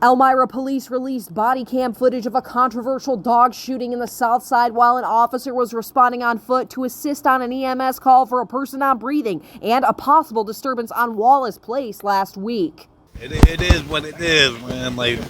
Elmira Police released body cam footage of a controversial dog shooting in the South Side while an officer was responding on foot to assist on an EMS call for a person not breathing and a possible disturbance on Wallace Place last week. It is what it is, man. Like,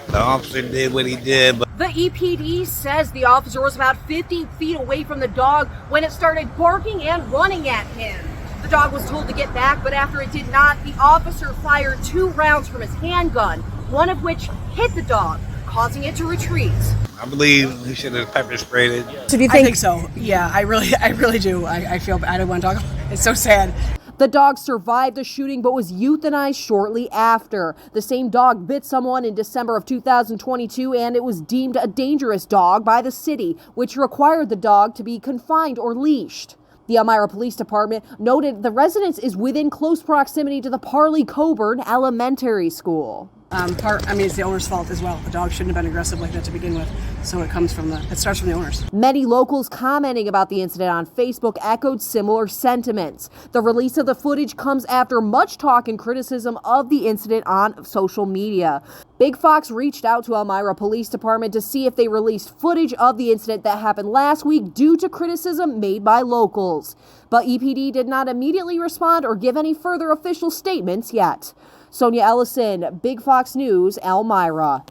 the officer did what he did. But the EPD says the officer was about 50 feet away from the dog when it started barking and running at him. The dog was told to get back, but after it did not, the officer fired 2 rounds from his handgun, one of which hit the dog, causing it to retreat. I believe he should have pepper sprayed it. So do you think? I think so. Yeah, I really do. I feel bad. I don't want to talk. It's so sad. The dog survived the shooting but was euthanized shortly after. The same dog bit someone in December of 2022, and it was deemed a dangerous dog by the city, which required the dog to be confined or leashed. The Elmira Police Department noted the residence is within close proximity to the Parley-Coburn Elementary School. It's the owner's fault as well. The dog shouldn't have been aggressive like that to begin with. So it starts from the owners. Many locals commenting about the incident on Facebook echoed similar sentiments. The release of the footage comes after much talk and criticism of the incident on social media. Big Fox reached out to Elmira Police Department to see if they released footage of the incident that happened last week due to criticism made by locals. But EPD did not immediately respond or give any further official statements yet. Sonia Ellison, Big Fox News, Elmira.